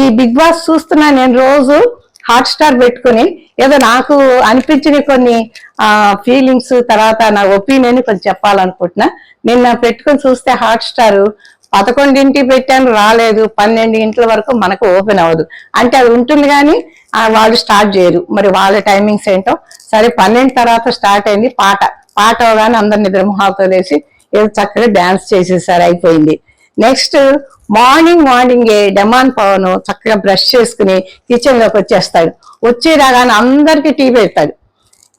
ఈ big boss చూస్తున్నా నేను రోజు హాట్ స్టార్ పెట్టుకుని ఏదో నాకు అనిపించిన కొన్ని ఫీలింగ్స్ తర్వాత నా ఒపీనియన్ కొంచెం చెప్పాలనుకుంటున్నా. నిన్న పెట్టుకుని చూస్తే హాట్ స్టార్ 11ంటికి పెట్టాను, రాలేదు. 12 గంటల వరకు మనకు ఓపెన్ అవ్వదు. అంటే అది ఉంటుంది కానీ వాళ్ళు స్టార్ట్ చేయరు. మరి వాళ్ళ టైమింగ్స్ ఏంటో. సరే 12 తర్వాత స్టార్ట్ అయింది. పాట అవగానే అందరు నిద్రమొహాలతో లేసి ఏదో చక్కగా డాన్స్ చేసేసారు, అయిపోయింది. నెక్స్ట్ మార్నింగే డెమాన్ పవన్ చక్కగా బ్రష్ చేసుకుని కిచెన్ లోకి వచ్చేస్తాడు. వచ్చి రాగానే అందరికి టీ పెడతాడు.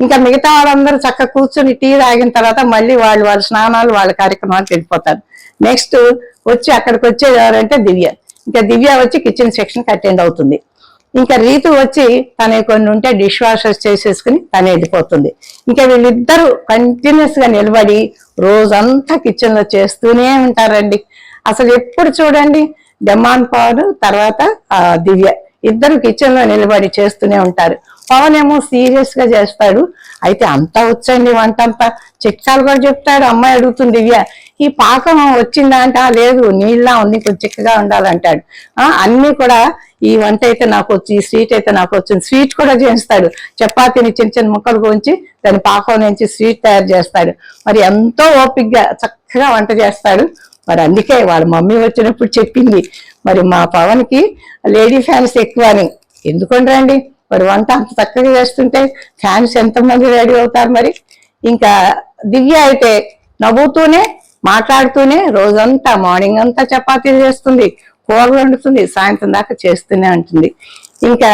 ఇంకా మిగతా వాళ్ళందరూ చక్కగా కూర్చొని టీ తాగిన తర్వాత మళ్ళీ వాళ్ళ స్నానాలు వాళ్ళ కార్యక్రమాలకు వెళ్ళిపోతారు. నెక్స్ట్ వచ్చి అక్కడికి వచ్చేది ఎవరంటే దివ్య. ఇంకా దివ్య వచ్చి కిచెన్ సెక్షన్ అటెండ్ అవుతుంది. ఇంకా రీతు వచ్చి తన కొన్ని ఉంటే డిష్ వాషర్స్ చేసేసుకుని తను వెళ్ళిపోతుంది. ఇంకా వీళ్ళిద్దరూ కంటిన్యూస్ గా నిలబడి రోజంతా కిచెన్ లో చేస్తూనే ఉంటారండి. అసలు ఎప్పుడు చూడండి డెమాన్ పవన్ తర్వాత దివ్య ఇద్దరు కిచెన్ లో నిలబడి చేస్తూనే ఉంటారు. పవన్ ఏమో సీరియస్ గా చేస్తాడు. అయితే అంతా వచ్చండి వంట అంతా, చిట్కాలు కూడా చెప్తాడు. అమ్మాయి అడుగుతుంది దివ్య, ఈ పాకం వచ్చిందా అంటే లేదు, నీళ్ళ ఉంది, కొంచెం చిక్కగా ఉండాలంటాడు. అన్ని కూడా ఈ వంట అయితే నాకు వచ్చి, ఈ స్వీట్ అయితే నాకు వచ్చింది. స్వీట్ కూడా చేస్తాడు. చపాతీని చిన్న చిన్న ముక్కలు కోంచి దాని పాకం నుంచి స్వీట్ తయారు చేస్తాడు. మరి ఎంతో ఓపికగా చక్కగా వంట చేస్తాడు. మరి అందుకే వాళ్ళ మమ్మీ వచ్చినప్పుడు చెప్పింది, మరి మా పవన్ కి లేడీ ఫ్యాన్స్ ఎక్కువ అని. ఎందుకంటారండి, మరి వంట అంత చక్కగా చేస్తుంటే ఫ్యాన్స్ ఎంతమంది రెడీ అవుతారు. మరి ఇంకా దివ్య అయితే నవ్వుతూనే మాట్లాడుతూనే రోజంతా మార్నింగ్ అంతా చపాతీలు చేస్తుంది, కూరలు వండుతుంది, సాయంత్రం దాకా చేస్తూనే ఉంటుంది. ఇంకా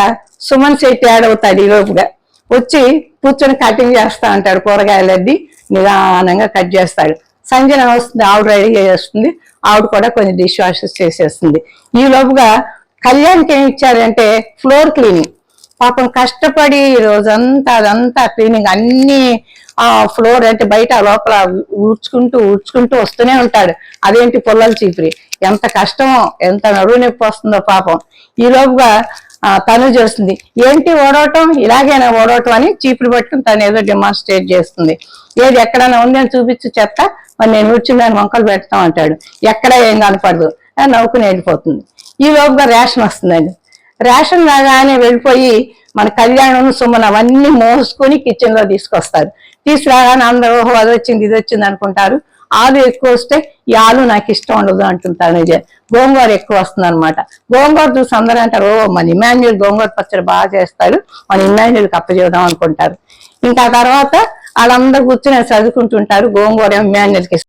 సుమన్ శెట్టి యాడ్ అవుతాడు. ఈలోపుగా వచ్చి కూర్చొని కటింగ్ చేస్తా అంటాడు. కూరగాయలన్నీ నిదానంగా కట్ చేస్తాడు. సంజన వస్తుంది, ఆవిడ రెడీ చేస్తుంది. ఆవిడ కూడా కొన్ని డిష్ వాషెస్ చేసేస్తుంది. ఈ లోపుగా కళ్యాణ్కి ఏమి ఇచ్చారంటే ఫ్లోర్ క్లీనింగ్. పాపం కష్టపడి రోజంతా అదంతా క్లీనింగ్ అన్ని ఫ్లోర్ అంటే బయట లోపల ఊడ్చుకుంటూ వస్తూనే ఉంటాడు. అదేంటి పుల్లల చీపురి, ఎంత కష్టమో, ఎంత నడువు నొప్పి వస్తుందో పాపం. ఈ లోపుగా తను చేస్తుంది, ఏంటి ఓడవటం, ఇలాగైనా ఓడవటం అని చీపురు పట్టుకుని తను ఏదో డెమాన్స్ట్రేట్ చేస్తుంది. ఏది ఎక్కడైనా ఉందని చూపించి చెత్త, మరి నేను కూర్చుని మొక్కలు పెడతాం అంటాడు. ఎక్కడ ఏం కనపడదు, నవ్వుకుని వెళ్ళిపోతుంది. ఈ లోపుగా రేషన్ వస్తుందండి. రేషన్ లాగానే వెళ్ళిపోయి మన కళ్యాణం సుమన్ అవన్నీ మోసుకొని కిచెన్ లో తీసుకొస్తారు. తీసుకురాగానే అందరూ ఓహో అది వచ్చింది ఇది వచ్చింది అనుకుంటారు. ఆలు ఎక్కువ వస్తే ఈ ఆలు నాకు ఇష్టం ఉండదు అంటుంటాను. గోంగూర ఎక్కువ వస్తుంది అనమాట. గోంగూర చూసి అందరూ అంటారు, ఓ మన ఇమాన్యుల్ గోంగూర పచ్చడి బాగా చేస్తాడు, మన ఇమాన్యుల్కి అప్పచేద్దాం అనుకుంటారు. ఇంకా తర్వాత వాళ్ళందరూ కూర్చొని చదువుకుంటుంటారు. గోంగూర ఇమాన్యుల్కి